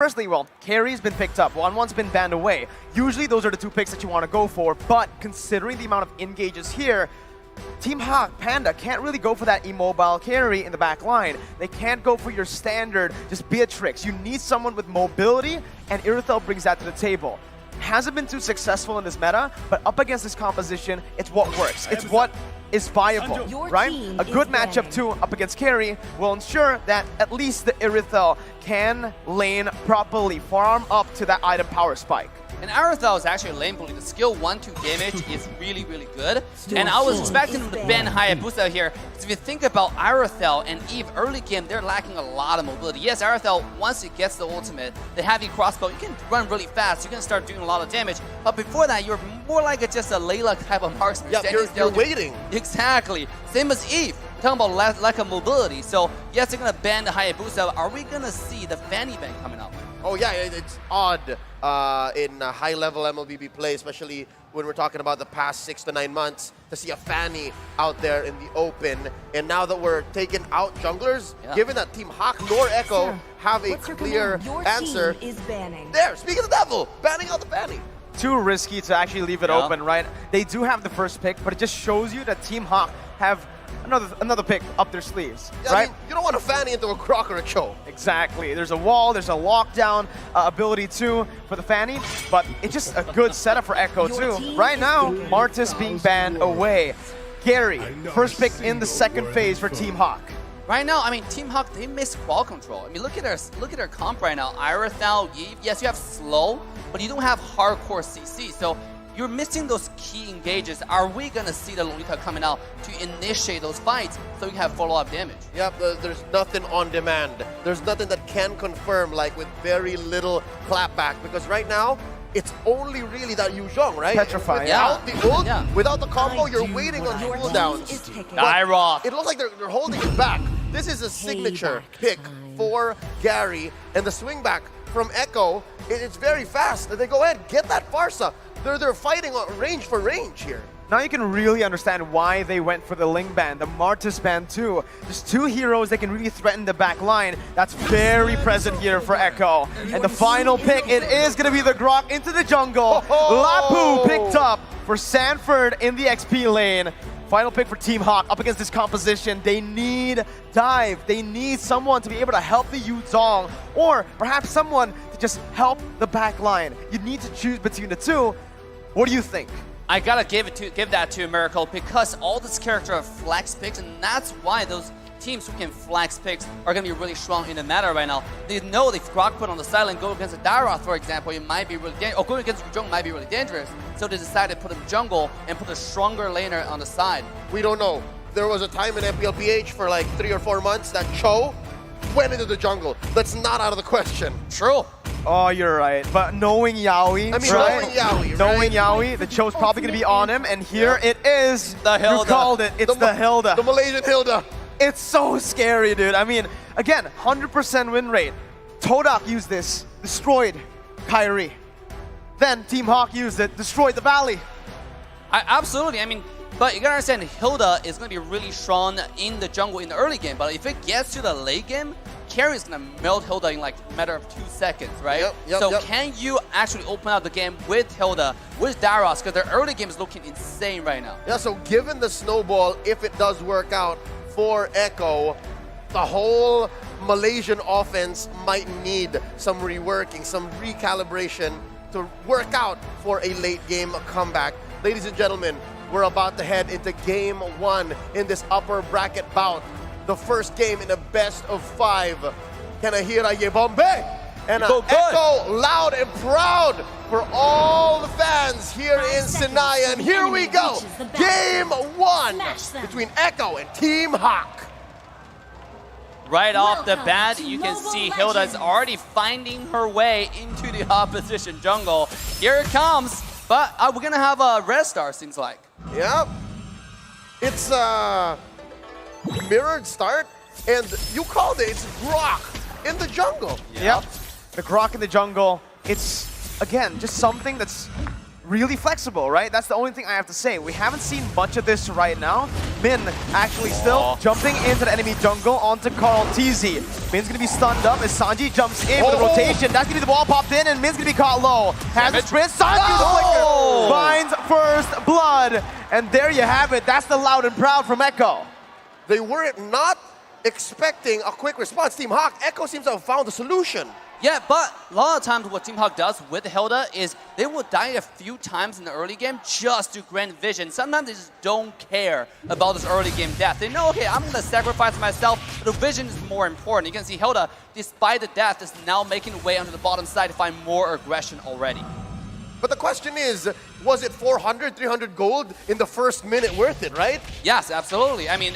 personally, well, Carry's been picked up, 1-1's been banned away. Usually those are the two picks that you want to go for, but considering the amount of engages here, Team Hawk, Panda can't really go for that immobile carry in the back line. They can't go for your standard, just Beatrix. You need someone with mobility, and Irithel brings that to the table. Hasn't been too successful in this meta, but up against this composition, it's what works. It's what is viable, right? A good matchup too up against carry will ensure that at least the Irithel can lane properly, farm up to that item power spike. And Irithel is actually a lane bully. The skill 1-2 damage is really, really good. And I was expecting him to ban Hayabusa here. Because if you think about Irithel and Eve early game, they're lacking a lot of mobility. Yes, Irithel, once it gets the ultimate, the heavy crossbow, you can run really fast. You can start doing a lot of damage. But before that, you're more like just a Layla type of marksman. Yeah, you're waiting. Exactly. Same as Eve. Talking about lack of mobility. So, yes, they're going to ban the Hayabusa. Are we going to see the Fanny ban coming up? Oh yeah, it's odd in high-level MLBB play, especially when we're talking about the past 6 to 9 months, to see a Fanny out there in the open. And now that we're taking out junglers, given that Team Hawk nor Echo have a clear answer, there, speak of the devil, banning out the Fanny. Too risky to actually leave it open, right? They do have the first pick, but it just shows you that Team Hawk have another pick up their sleeves, yeah, right? I mean, you don't want to Fanny into a Croc or a Cho. Exactly. There's a wall, there's a lockdown ability too for the Fanny, but it's just a good setup for Echo too. Right now, Martis being banned away. Gary, first pick in the second phase for Team Hawk. Right now, I mean, Team Hawk, they miss ball control. I mean, look at their comp right now. Irithel, yes, you have slow, but you don't have hardcore CC. So you're missing those key engages. Are we gonna see the Lolita coming out to initiate those fights so you have follow-up damage? Yep, there's nothing on demand. There's nothing that can confirm, like with very little clapback, because right now, it's only really that Yu Zhong, right? Petrify, without the ult, without the combo, you're waiting on cooldowns. Dyroth. It looks like they're holding it back. This is a signature pick for Gary, and the swing back from Echo, it's very fast. They go ahead, get that Farsa. They're fighting on range for range here. Now you can really understand why they went for the Ling ban, the Martis ban too. Just two heroes that can really threaten the back line. That's very present here for Echo. And the final pick, it is going to be the Grok into the jungle. Lapu picked up for Sanford in the XP lane. Final pick for Team Hawk up against this composition. They need dive. They need someone to be able to help the Yu Zhong, or perhaps someone to just help the back line. You need to choose between the two. What do you think? I gotta give that to Miracle, because all this character are flex picks, and that's why those teams who can flex picks are gonna be really strong in the meta right now. They know if Grok put on the sideline, go against a Dyroth, for example, it might be really dangerous, or going against Yu Zhong might be really dangerous. So they decided to put him jungle and put a stronger laner on the side. We don't know. There was a time in MPLPH for like 3 or 4 months that Cho went into the jungle. That's not out of the question. True. Oh, you're right. But knowing Yaoi, knowing Yaoi, the Cho's probably going to be on him, and here it is. The Hilda. You called it. It's the Hilda. The Malaysian Hilda. It's so scary, dude. I mean, again, 100% win rate. Todak used this, destroyed Kyrie. Then Team Hawk used it, destroyed the Valley. Absolutely. I mean, but you gotta understand, Hilda is gonna be really strong in the jungle in the early game. But if it gets to the late game, Carry is gonna melt Hilda in like a matter of 2 seconds, right? So can you actually open up the game with Hilda, with Dyroth? Because their early game is looking insane right now. Yeah, so given the snowball, if it does work out for Echo, the whole Malaysian offense might need some reworking, some recalibration to work out for a late game comeback. Ladies and gentlemen, we're about to head into game 1 in this upper bracket bout. The first game in a best of 5. Kanahira Yebombe. And Echo loud and proud for all the fans here in Sinai. And here we go. Game 1 between Echo and Team Hawk. Right off the bat, you can see Hilda is already finding her way into the opposition jungle. Here it comes, but we're gonna have a red star, seems like. Yep. It's a mirrored start, and you called it. It's Grok in the jungle. Yep. The Grok in the jungle. It's, again, just something that's really flexible, right? That's the only thing I have to say. We haven't seen much of this right now. Min actually still jumping into the enemy jungle onto Carl TZ. Min's gonna be stunned up as Sanji jumps in with the rotation. That's gonna be the wall popped in, and Min's gonna be caught low. Has a sprint. Sanji the flicker finds first blood, and there you have it. That's the loud and proud from Echo. They were not expecting a quick response. Team Hawk, Echo seems to have found a solution. Yeah, but a lot of times what Team Hawk does with Hilda is they will die a few times in the early game just to grant vision. Sometimes they just don't care about this early game death. They know, okay, I'm going to sacrifice myself, but the vision is more important. You can see Hilda, despite the death, is now making her way onto the bottom side to find more aggression already. But the question is, was it 400, 300 gold in the first minute worth it, right? Yes, absolutely. I mean,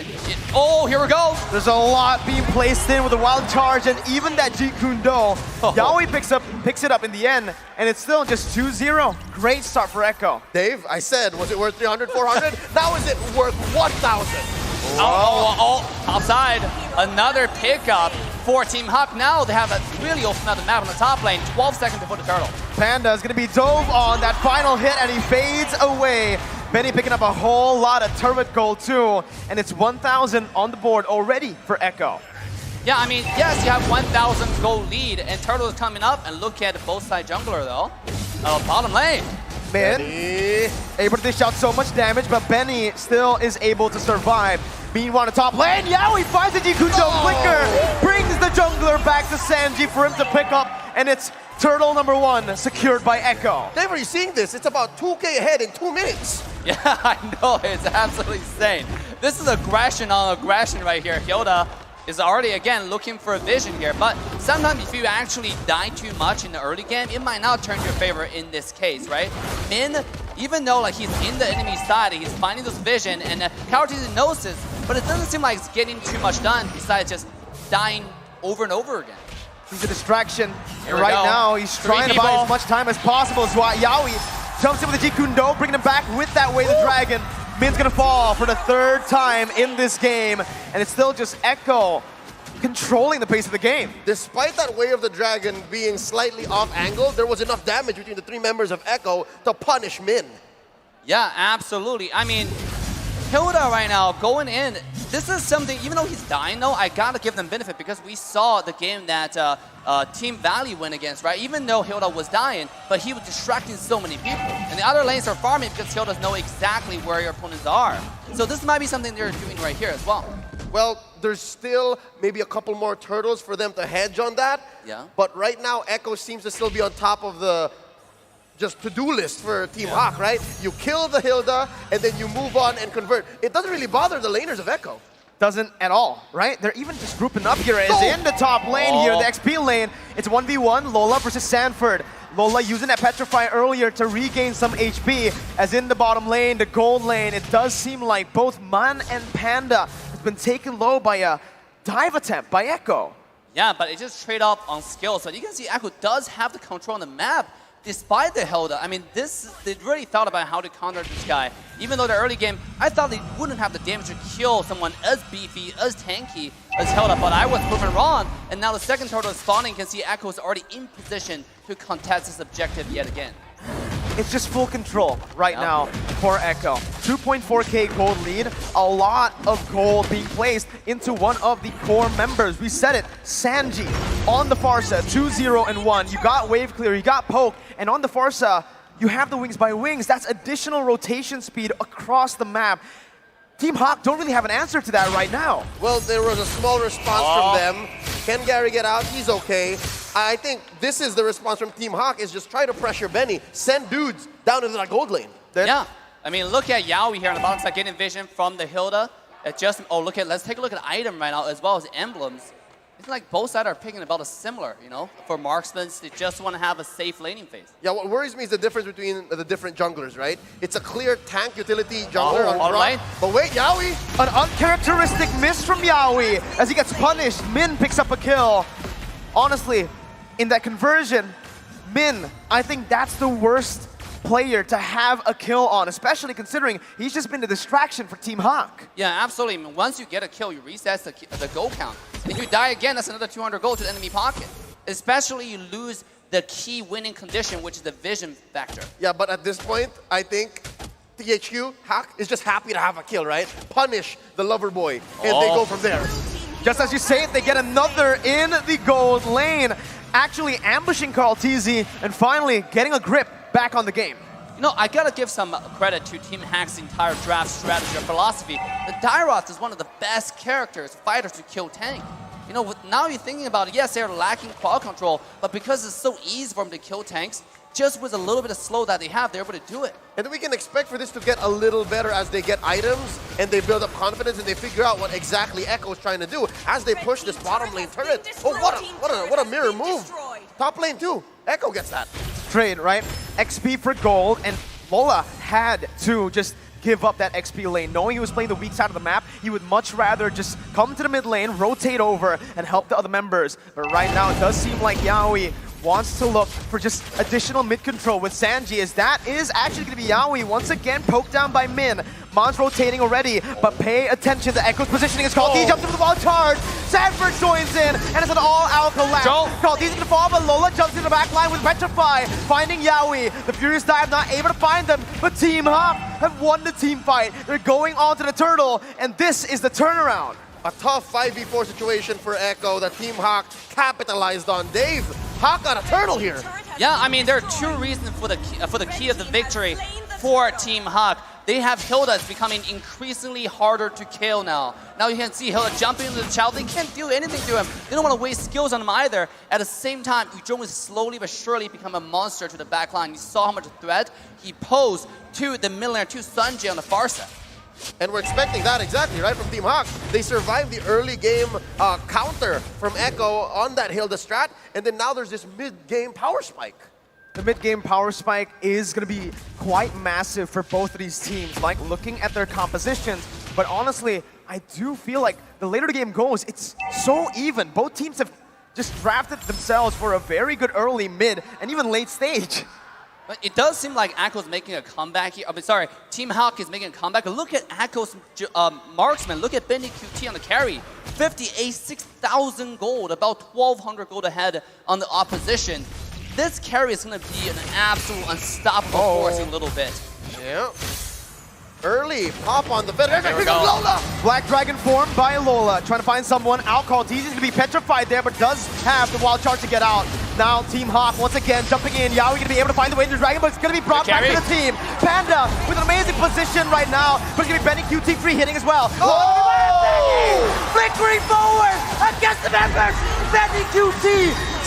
oh, here we go. There's a lot being placed in with a wild charge, and even that Jeet Kune Do. Yaoi picks it up in the end, and it's still just 2-0. Great start for Echo. Dave, I said, was it worth 300, 400? Now is it worth 1,000? Top side. Another pickup for Team Hawk. Now they have really opened up the map on the top lane. 12 seconds before the turtle. Panda is going to be dove on that final hit, and he fades away. Benny picking up a whole lot of turret gold too, and it's 1,000 on the board already for Echo. Yeah, I mean, yes, you have 1,000 gold lead, and turtle is coming up. And look at both side jungler though. Bottom lane. Min able to dish out so much damage, but Benny still is able to survive. Meanwhile, on the top lane, Yaoi finds the Jeet Kune Do flicker, brings the jungler back to Sanji for him to pick up, and it's turtle number 1 secured by Echo. Dave, are you seeing this? It's about 2K ahead in 2 minutes. Yeah, I know, it's absolutely insane. This is aggression on aggression right here. Hilda is already, again, looking for a vision here, but sometimes if you actually die too much in the early game, it might not turn your favor in this case, right? Min, even though like he's in the enemy side, he's finding this vision, and Karatini knows this, but it doesn't seem like it's getting too much done besides just dying over and over again. He's a distraction, Here and we right go. now he's trying to buy as much time as possible. So Yaoi jumps in with the Jeet Kune Do, bringing him back with that Way of the Dragon. Min's gonna fall for the 3rd time in this game, and it's still just Echo controlling the pace of the game. Despite that Way of the Dragon being slightly off angle, there was enough damage between the 3 members of Echo to punish Min. Yeah, absolutely. I mean, Hilda right now going in, this is something, even though he's dying though, I gotta give them benefit because we saw the game that Team Valley went against, right? Even though Hilda was dying, but he was distracting so many people. And the other lanes are farming because Hilda know exactly where your opponents are. So this might be something they're doing right here as well. Well, there's still maybe a couple more turtles for them to hedge on that. Yeah. But right now, Echo seems to still be on top of the just to-do list for Team Hawk, right? You kill the Hilda, and then you move on and convert. It doesn't really bother the laners of Echo. Doesn't at all, right? They're even just grouping up here as in the top lane here, the XP lane. It's 1v1, Lola versus Sanford. Lola using that Petrify earlier to regain some HP, as in the bottom lane, the gold lane, it does seem like both Man and Panda has been taken low by a dive attempt by Echo. Yeah, but it just trade off on skills. But you can see Echo does have the control on the map. Despite the Hilda, I mean, they really thought about how to counter this guy. Even though the early game, I thought they wouldn't have the damage to kill someone as beefy, as tanky as Hilda, but I was proven wrong. And now the second turtle is spawning. You can see Echo is already in position to contest this objective yet again. It's just full control right now for Echo. 2.4k gold lead, a lot of gold being placed into one of the core members. We said it, Sanji on the Farsa, 2-0-1. You got wave clear, you got poke, and on the Farsa, you have the wings by wings. That's additional rotation speed across the map. Team Hawk don't really have an answer to that right now. Well, there was a small response from them. Can Gary get out? He's okay. I think this is the response from Team Hawk, is just try to pressure Benny. Send dudes down into that gold lane. Yeah, I mean, look at Yaoi here on the bottom side, getting vision from the Hilda. Let's take a look at item right now as well as emblems. It's like both sides are picking about a similar, you know, for marksmen. They just want to have a safe laning phase. Yeah, what worries me is the difference between the different junglers, right? It's a clear tank utility jungler on all drop. right. But wait, Yaoi! An uncharacteristic miss from Yaoi as he gets punished. Min picks up a kill. Honestly, in that conversion, Min, I think that's the worst player to have a kill on, especially considering he's just been a distraction for Team Hawk. Yeah, absolutely. I mean, once you get a kill, you reset the gold count. If you die again, that's another 200 gold to the enemy pocket. Especially you lose the key winning condition, which is the vision factor. Yeah, but at this point, I think THQ, Hack, is just happy to have a kill, right? Punish the lover boy, and they go from there. Just as you say it, they get another in the gold lane, actually ambushing Carl TZ and finally getting a grip back on the game. You know, I gotta give some credit to Team Hack's entire draft strategy or philosophy. The Dairoth is one of the best characters, fighters to kill tank. You know, now you're thinking about it, yes, they're lacking quad control, but because it's so easy for them to kill tanks, just with a little bit of slow that they have, they're able to do it. And we can expect for this to get a little better as they get items and they build up confidence and they figure out what exactly Echo is trying to do as they push this bottom lane turret. Oh, what a mirror move. Top lane too. Echo gets that. Trade, right? XP for gold, and Lola had to just give up that XP lane. Knowing he was playing the weak side of the map, he would much rather just come to the mid lane, rotate over, and help the other members. But right now, it does seem like Yaoi wants to look for just additional mid control with Sanji, as that is actually going to be Yaoi once again poked down by Min. Mon's rotating already, but pay attention to Echo's positioning. It's called D jumps into the wall charge. Sanford joins in, and it's an all-out collapse. Called D's gonna fall, but Lola jumps into the back line with Petrify, finding Yaoi. The Furious Dive not able to find them, but Team Hop have won the team fight. They're going on to the turtle, and this is the turnaround. A tough 5v4 situation for Echo that Team Hawk capitalized on. Dave, Hawk got a turtle here. Yeah, I mean, there are two reasons for the key of the victory for Team Hawk. They have Hilda becoming increasingly harder to kill now. Now you can see Hilda jumping into the child. They can't do anything to him. They don't want to waste skills on him either. At the same time, Ujong is slowly but surely become a monster to the back line. You saw how much threat he posed to the mid laner, to Sanji on the far side. And we're expecting that exactly, right, from Team Hawk. They survived the early game counter from Echo on that Hilda strat, and then now there's this mid-game power spike. The mid-game power spike is going to be quite massive for both of these teams, like looking at their compositions. But honestly, I do feel like the later the game goes, it's so even. Both teams have just drafted themselves for a very good early, mid, and even late stage. But it does seem like Echo's making a comeback here. I mean, sorry, Team Hawk is making a comeback. Look at Echo's marksman. Look at Benny QT on the carry. 58, 6,000 gold, about 1,200 gold ahead on the opposition. This carry is going to be an absolute unstoppable force in a little bit. Yeah. Early pop on the Fed. There we go. Lola. Black Dragon formed by Lola, trying to find someone out. Called Teasy is going to be petrified there, but does have the wild charge to get out. Now Team Hawk once again jumping in. Yaoi going to be able to find the way to the Dragon, but it's going to be brought back to the team. Panda with an amazing position right now, but it's going to be Benny QT free hitting as well. Flickering forward against the members. Benny QT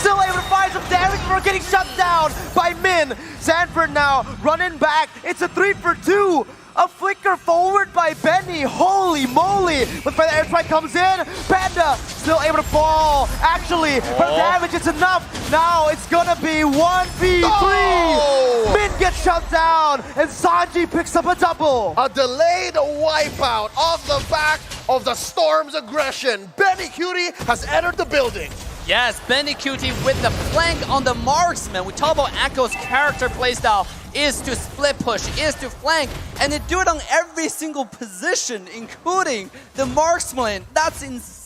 still able to find some damage before getting shut down by Min. Sanford now running back. It's a 3-for-2. A flicker forward by Benny. Holy moly. But the airstrike comes in. Panda still able to fall. Actually, for the damage, it's enough. Now it's gonna be 1v3. Min gets shut down, and Sanji picks up a double. A delayed wipeout off the back of the Storm's aggression. Benny Cutie has entered the building. Yes, Benny QT with the flank on the marksman. We talk about Echo's character playstyle is to split push, is to flank, and they do it on every single position, including the marksman. That's insane.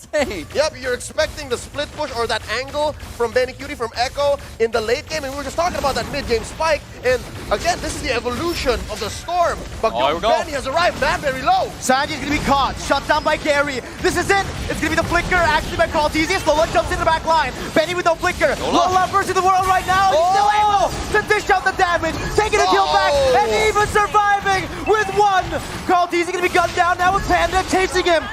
Yep, you're expecting the split push or that angle from Benny Cutie from Echo in the late game, and we were just talking about that mid-game spike, and again, this is the evolution of the Storm. But Benny has arrived, man, very low. Sanji is going to be caught, shut down by Gary. This is it. It's going to be the flicker, actually by Carl TZ. Lola jumps in the back line. Benny with no flicker. Lola versus the world right now. He's still able to dish out the damage, taking a kill back, and even surviving with one. Carl TZ going to be gunned down now with Panda chasing him.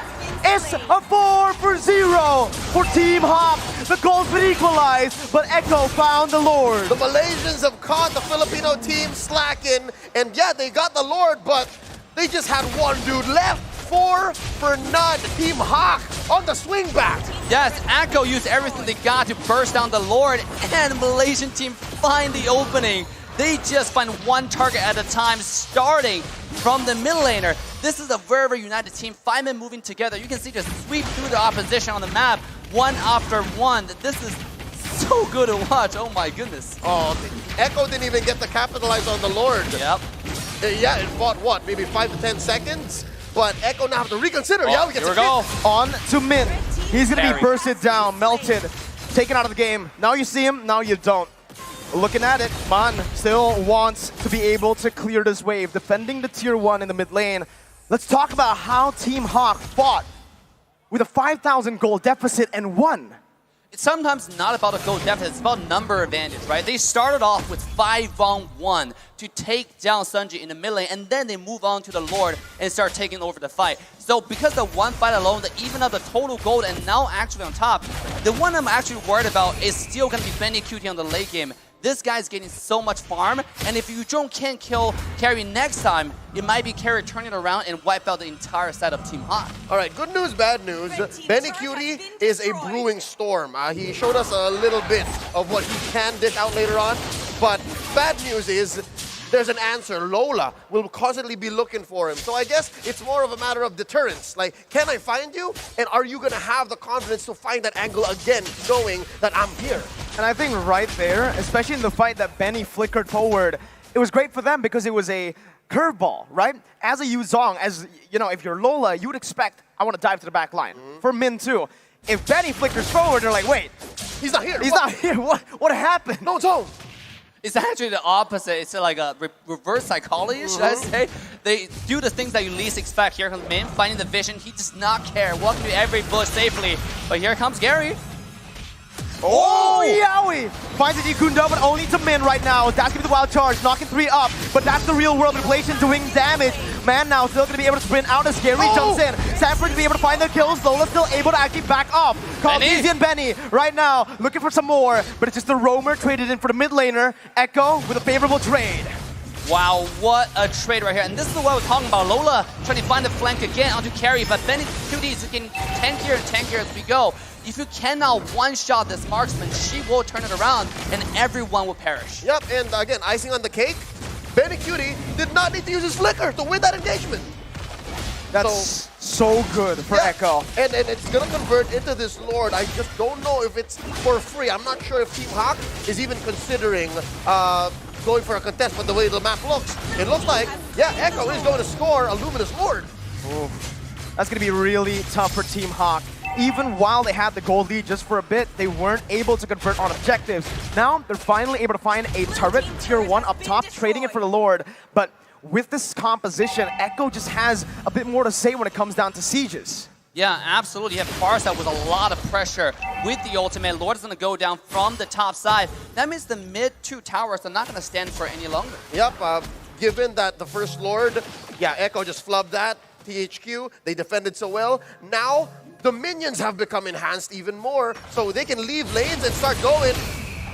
It's a 4-for-0 for Team Hop. The goal's been equalized, but Echo found the Lord. The Malaysians have caught the Filipino team slacking, and yeah, they got the Lord, but they just had one dude left. 4 for none. Team Hawk on the swing back. Yes, Echo used everything they got to burst down the Lord, and the Malaysian team find the opening. They just find one target at a time, starting from the mid laner. This is a very, very united team. 5 men moving together. You can see just sweep through the opposition on the map, one after one. This is so good to watch. Oh my goodness. Oh, Echo didn't even get to capitalize on the Lord. Yep. Yeah, it fought what, maybe 5 to 10 seconds? But Echo now have to reconsider. Yeah, we get here we go. On to Min. He's going to be bursted down, melted, taken out of the game. Now you see him, now you don't. Looking at it, Man still wants to be able to clear this wave, defending the tier 1 in the mid lane. Let's talk about how Team Hawk fought with a 5,000 gold deficit and won. It's sometimes not about a gold deficit, it's about number advantage, right? They started off with 5-on-1 to take down Sunji in the mid lane, and then they move on to the Lord and start taking over the fight. So because the one fight alone, they even up the total gold and now actually on top, the one I'm actually worried about is still going to be Benny QT on the late game. This guy's getting so much farm, and if Yuzhong can't kill Carry next time, it might be Carry turning around and wipe out the entire side of Team Hawk. All right, good news, bad news. Benny Cutie is a brewing storm. He showed us a little bit of what he can dish out later on, but bad news is there's an answer. Lola will constantly be looking for him. So I guess it's more of a matter of deterrence. Like, can I find you? And are you going to have the confidence to find that angle again, knowing that I'm here? And I think right there, especially in the fight that Benny flickered forward, it was great for them because it was a curveball, right? As a Yuzhong, as you know, if you're Lola, you would expect, I want to dive to the back line. For Min too. If Benny flickers forward, they're like, wait, he's not here. He's not here. What happened? No, it's home. It's actually the opposite. It's like a reverse psychology, should I say? They do the things that you least expect. Here comes Min, finding the vision. He does not care, walking through every bush safely. But here comes Gary. Oh, Yowie! Finds the Jikundo, but only to Min right now. That's gonna be the wild charge, knocking 3 up. But that's the real world inflation doing damage. Man now still gonna be able to sprint out as Gary jumps in. Sanford gonna be able to find the kills. Lola still able to actually back off. Easy and Benny right now looking for some more, but it's just the roamer traded in for the mid laner. Echo with a favorable trade. Wow, what a trade right here. And this is what we're talking about. Lola trying to find the flank again onto Carry, but Benny QT is getting tankier and tankier as we go. If you cannot one-shot this marksman, she will turn it around and everyone will perish. Yep, and again, icing on the cake, Benny QT did not need to use his flicker to win that engagement. That's so good for Echo. And it's going to convert into this Lord. I just don't know if it's for free. I'm not sure if Team Hawk is even considering going for a contest with the way the map looks. It looks like, yeah, Echo is going to score a Luminous Lord. Ooh. That's going to be really tough for Team Hawk. Even while they had the gold lead just for a bit, they weren't able to convert on objectives. Now, they're finally able to find a turret tier 1 up top, trading it for the Lord. But with this composition, Echo just has a bit more to say when it comes down to sieges. Yeah, absolutely. You have Farsight with a lot of pressure with the ultimate. Lord is going to go down from the top side. That means the mid 2 towers are not going to stand for any longer. Yep, given that the first Lord, yeah, Echo just flubbed that. THQ, they defended so well. Now, the minions have become enhanced even more, so they can leave lanes and start going.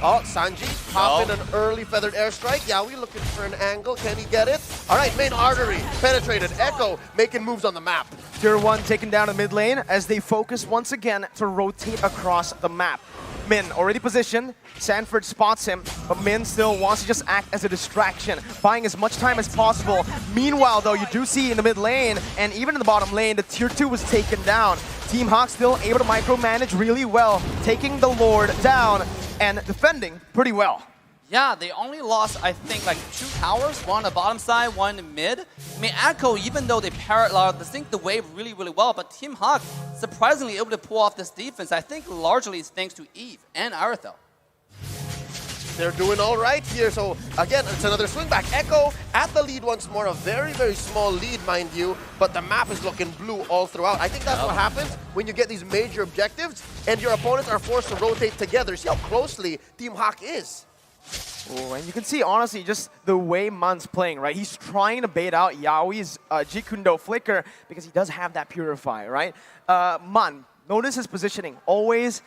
Oh, Sanji popping an early feathered airstrike. Yeah, we looking for an angle. Can he get it? All right, main artery penetrated. Echo making moves on the map. Tier 1 taken down in mid lane as they focus once again to rotate across the map. Min already positioned. Sanford spots him, but Min still wants to just act as a distraction, buying as much time as possible. Meanwhile, though, you do see in the mid lane and even in the bottom lane, the tier 2 was taken down. Team Hawk still able to micromanage really well, taking the Lord down and defending pretty well. Yeah, they only lost, I think, like 2 towers, one on the bottom side, one in the mid. I mean, Echo, even though they sync the wave really, really well, but Team Hawk surprisingly able to pull off this defense. I think largely it's thanks to Eve and Arathel. They're doing all right here. So again, it's another swing back. Echo at the lead once more. A very, very small lead, mind you, but the map is looking blue all throughout. I think that's what happens when you get these major objectives and your opponents are forced to rotate together. See how closely Team Hawk is. Oh, and you can see, honestly, just the way Man's playing, right? He's trying to bait out Yaoi's Jikundo flicker because he does have that Purify, right? Man, notice his positioning. Always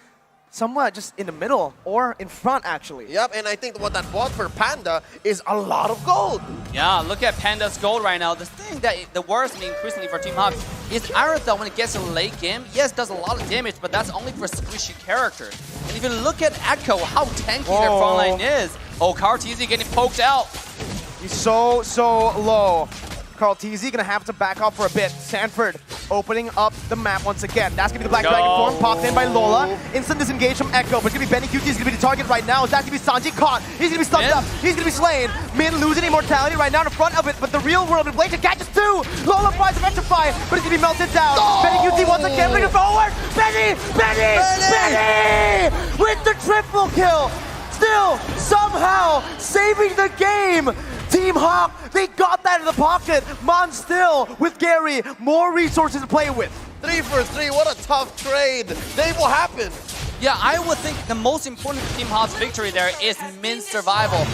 somewhat just in the middle or in front, actually. Yep, and I think what that bought for Panda is a lot of gold. Yeah, look at Panda's gold right now. The thing that the worst me increasingly for Team Hawk is Arathel when it gets to the late game, yes, does a lot of damage, but that's only for squishy characters. And if you look at Echo, how tanky their front line is. Oh, Kartizi getting poked out. He's so low. Carl TZ gonna have to back off for a bit. Sanford opening up the map once again. That's gonna be the Black Dragon form, popped in by Lola. Instant disengage from Echo, but it's gonna be Benny QT is gonna be the target right now. That's gonna be Sanji caught. He's gonna be stunned up. He's gonna be slain. Min losing immortality right now in front of it, but the real world inflation catches 2. Lola tries to rectify, but he's gonna be melted down. Benny QT once again bringing forward. Benny with the triple kill. Still, somehow, saving the game. Team Hawk, they got that in the pocket. Mon still with Gary, more resources to play with. 3 for 3, what a tough trade. Dave, what happened? Yeah, I would think the most important for Team Hawk's victory there is Min's survival.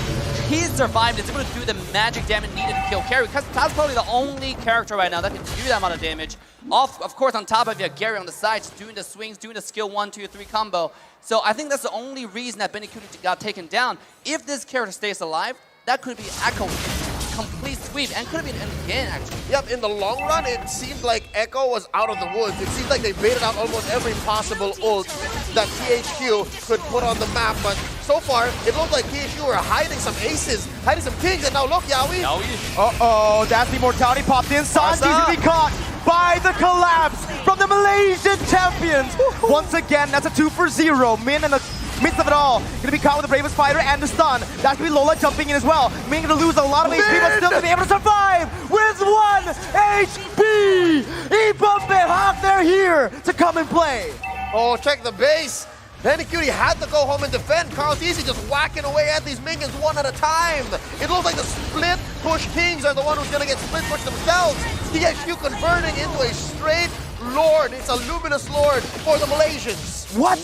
He survived, is able to do the magic damage needed to kill Carry, because that's probably the only character right now that can do that amount of damage. Of course, on top of you, Gary on the side, just doing the swings, doing the skill 1, 2, 3 combo. So I think that's the only reason that Benny Cutie got taken down. If this character stays alive, that could be Echo complete sweep, and could have been again, actually. Yep, in the long run, it seemed like Echo was out of the woods. It seemed like they baited out almost every possible ult that THQ could put on the map, but so far, it looked like THQ were hiding some aces, hiding some kings, and now look, Yawi. Uh-oh, that's the immortality popped in. Sanji's gonna be caught by the collapse from the Malaysian champions. Once again, that's a 2 for 0. Min and the midst of it all, gonna be caught with the bravest fighter and the stun. That's gonna be Lola jumping in as well. Min gonna lose a lot of HP, but still gonna be able to survive with 1 HP. Ibombe Hawk, they're here to come and play. Oh, check the base. Benny Cutie had to go home and defend. Carl Easy just whacking away at these minions one at a time. It looks like the split push kings are the one who's gonna get split pushed themselves. THQ converting into a straight lord. It's a luminous lord for the Malaysians. What?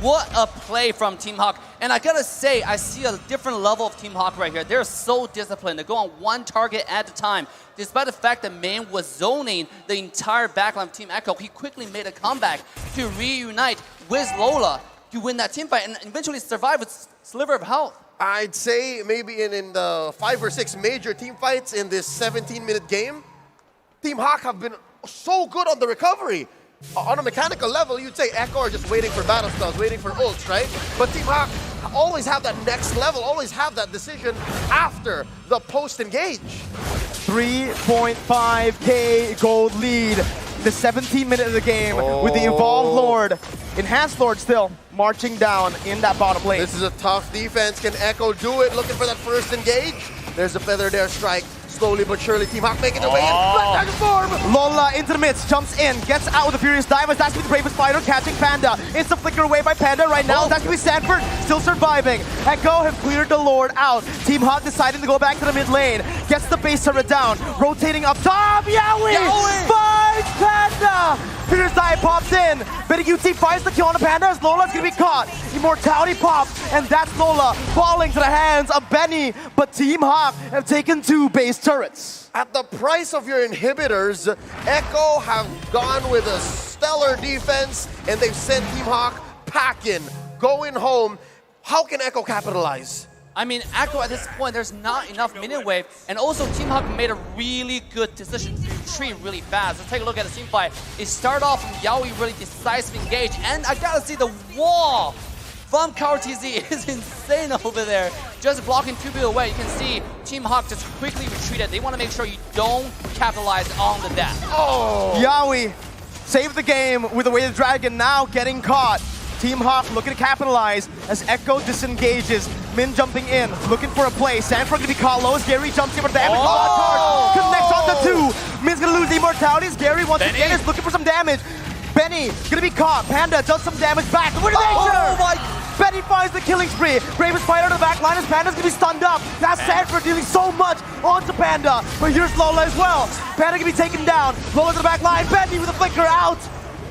What a play from Team Hawk. And I gotta say, I see a different level of Team Hawk right here. They're so disciplined. They go on one target at a time. Despite the fact that Man was zoning the entire backline of Team Echo, he quickly made a comeback to reunite with Lola to win that team fight and eventually survive with sliver of health. I'd say maybe in the 5 or 6 major team fights in this 17-minute game, Team Hawk have been so good on the recovery. On a mechanical level, you'd say Echo are just waiting for battle spells, waiting for ults, right? But Team Hawk always have that next level, always have that decision after the post-engage. 3.5k gold lead. The 17th minute of the game with the Evolved Lord, Enhanced Lord still marching down in that bottom lane. This is a tough defense. Can Echo do it? Looking for that first engage. There's a feather there, strike. Slowly but surely, Team Hawk making their way in. Black Dragon form! Lola into the midst, jumps in, gets out with the Furious Dive. That's gonna be the bravest fighter, catching Panda. Instant flicker away by Panda right now. That's gonna be Sanford, still surviving. Echo have cleared the Lord out. Team Hawk deciding to go back to the mid lane. Gets the base turret down, rotating up top. Yawi! Finds Panda! Furious Dive pops in. Benny UT finds the kill on the Panda as Lola's gonna be caught. Immortality pops, and that's Lola falling to the hands of Benny. But Team Hawk have taken 2 base turrets. At the price of your inhibitors, Echo have gone with a stellar defense, and they've sent Team Hawk packing, going home. How can Echo capitalize? I mean, Echo at this point, there's not enough minion wave, and also Team Hawk made a really good decision to retreat really fast. Let's take a look at the team fight. It started off from Yaoi really decisive engage, and I gotta see the wall from KRTZ is insane over there. Just blocking 2 people away, you can see Team Hawk just quickly retreated. They want to make sure you don't capitalize on the death. Oh! Yaoi saved the game with the Weighted Dragon now getting caught. Team Hawk looking to capitalize as Echo disengages. Min jumping in, looking for a play. Sanford gonna be caught low as Gary jumps in for the damage. Connects on the 2. Min's gonna lose the immortality as Gary once again is looking for some damage. Benny gonna be caught. Panda does some damage back. What Oh my! Benny finds the killing spree. Bravest fighter to the back line as Panda's gonna be stunned up. That's Sanford dealing so much onto Panda. But here's Lola as well. Panda gonna be taken down. Lola to the back line. Benny with a flicker out.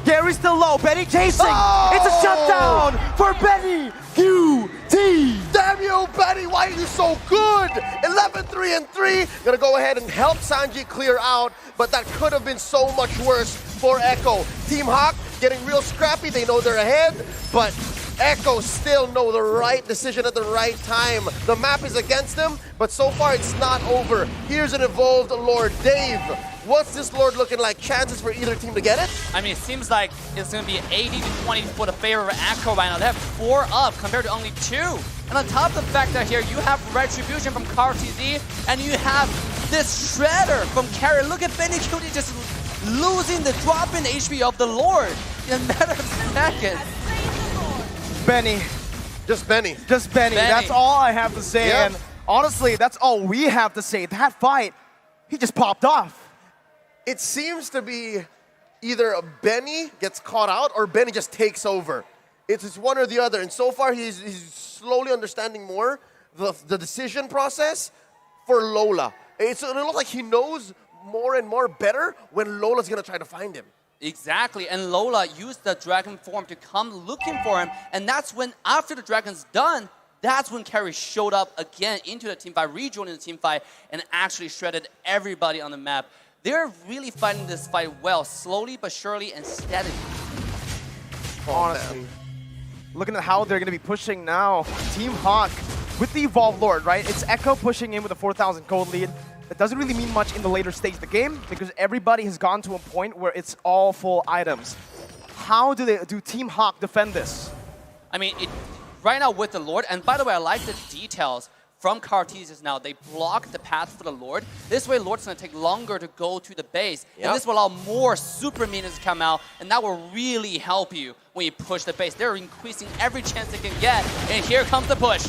Gary's still low. Benny chasing. It's a shutdown for Benny QT. Damn you, Benny, why are you so good? 11-3-3. Gonna go ahead and help Sanji clear out, but that could have been so much worse for Echo. Team Hawk getting real scrappy. They know they're ahead, but Echo still know the right decision at the right time. The map is against them, but so far it's not over. Here's an evolved Lord. Dave, what's this Lord looking like? Chances for either team to get it? I mean, it seems like it's going to be 80-20 for the favor of Echo right now. They have 4 up compared to only 2. And on top of the fact that here you have Retribution from KRTZ, and you have this Shredder from Carrier. Look at Benny Cutie just losing the drop in HP of the Lord in a matter of seconds. Benny. Just Benny. Just Benny. That's all I have to say. Yep. And honestly, that's all we have to say. That fight, he just popped off. It seems to be either Benny gets caught out or Benny just takes over. It's one or the other. And so far, he's slowly understanding more. the decision process for Lola. It looks like he knows more and more better when Lola's going to try to find him. Exactly, and Lola used the dragon form to come looking for him, and that's when, after the dragon's done, that's when Carrie showed up again into the team fight, rejoining the team fight, and actually shredded everybody on the map. They're really fighting this fight well, slowly but surely and steadily. Honestly, looking at how they're going to be pushing now, Team Hawk with the Evolved Lord, right? It's Echo pushing in with a 4,000 gold lead. That doesn't really mean much in the later stage of the game because everybody has gone to a point where it's all full items. How do Team Hawk defend this? I mean, right now with the Lord, and by the way, I like the details from Cartesius now. They block the path for the Lord. This way, Lord's going to take longer to go to the base. Yep. And this will allow more super minions to come out, and that will really help you when you push the base. They're increasing every chance they can get, and here comes the push.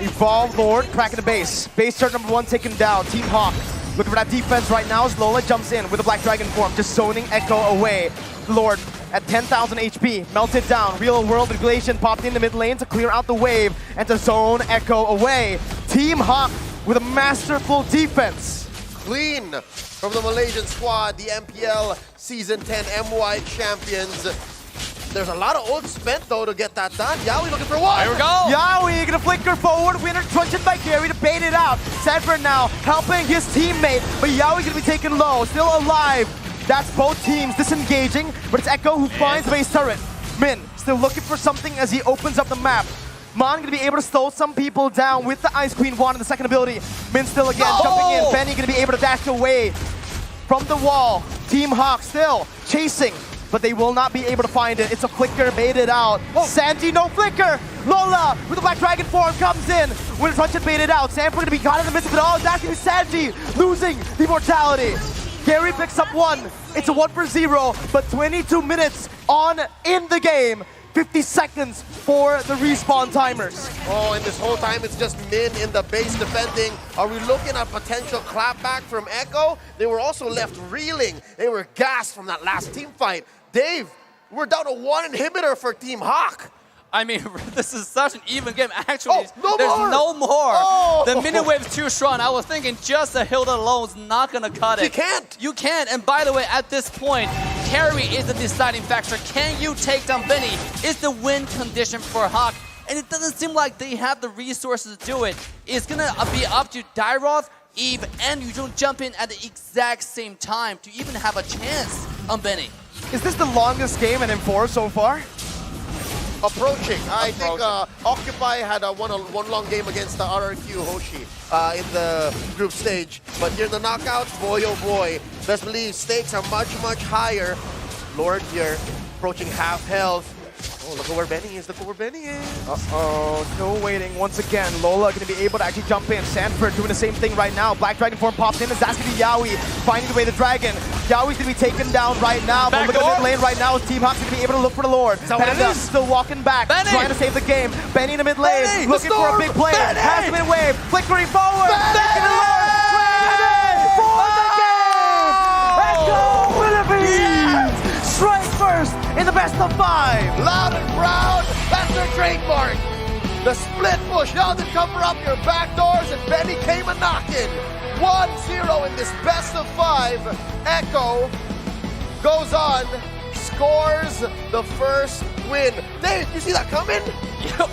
Evolved Lord cracking the base. Base turret number 1 taken down. Team Hawk looking for that defense right now as Lola jumps in with a Black Dragon form, just zoning Echo away. Lord at 10,000 HP, melted down. Real world regulation popped in the mid lane to clear out the wave and to zone Echo away. Team Hawk with a masterful defense. Clean from the Malaysian squad, the MPL Season 10 MY champions. There's a lot of ult spent though to get that done. Yaoi looking for one. Here we go. Yaoi gonna flicker forward, winner truncheon by Gary to bait it out. Sanford now helping his teammate, but Yaoi gonna be taken low, still alive. That's both teams disengaging, but it's Echo who finds base turret. Min still looking for something as he opens up the map. Mon gonna be able to slow some people down with the Ice Queen wand and the second ability. Min still again jumping in. Benny gonna be able to dash away from the wall. Team Hawk still chasing, but they will not be able to find it. It's a flicker baited out. Sanji, no flicker. Lola with the Black Dragon form comes in. Winner truncheon baited out. Sanford gonna be caught in the midst of it all. That's gonna be Sanji losing the mortality. Gary picks up 1. It's a 1 for 0, but 22 minutes on in the game. 50 seconds for the respawn timers. Oh, and this whole time it's just Min in the base defending. Are we looking at potential clapback from Echo? They were also left reeling. They were gassed from that last team fight. Dave, we're down to 1 inhibitor for Team Hawk. I mean, this is such an even game. Actually, no there's more. no more. Oh. The minute wave's too strong. I was thinking just a Hilda alone is not going to cut it. You can't. You can't. And by the way, at this point, carry is the deciding factor. Can you take down Benny? Is the win condition for Hawk. And it doesn't seem like they have the resources to do it. It's going to be up to Dairoth, Eve, and you don't jump in at the exact same time to even have a chance on Benny. Is this the longest game in M4 so far? Approaching. I think Occupy had one long game against the RRQ Hoshi in the group stage. But here in the knockouts, boy oh boy, best believe stakes are much, much higher. Lord here approaching half health. Oh, look at where Benny is. Look at where Benny is. Uh-oh, still waiting once again. Lola going to be able to actually jump in. Sanford doing the same thing right now. Black Dragon form pops in as that's going to be Yaoi finding the way the dragon. Yaoi's going to be taken down right now. But look at the mid lane right now. Team Hawk's going to be able to look for the Lord. Panda still walking back, trying to save the game. Benny in the mid lane, looking for a big play. Has the mid wave, flickering forward. Taking the Lord. Ready for the game. Echo Philippines. Strike first in the best of 5. Loud and proud, that's their trademark. The split push, now they cover up your back doors and Benny came a knocking. 1-0 in this best of 5. Echo goes on, scores the first win. Dave, you see that coming?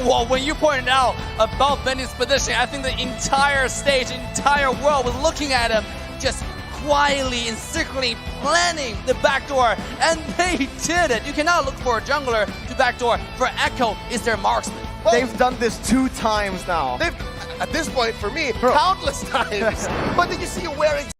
Well, when you pointed out about Benny's position, I think the entire stage, the entire world was looking at him just quietly and secretly planning the backdoor, and they did it. You cannot look for a jungler to backdoor. For Echo, is their marksman. Well, they've done this 2 times now. They've, at this point, for me, countless times. But did you see him wearing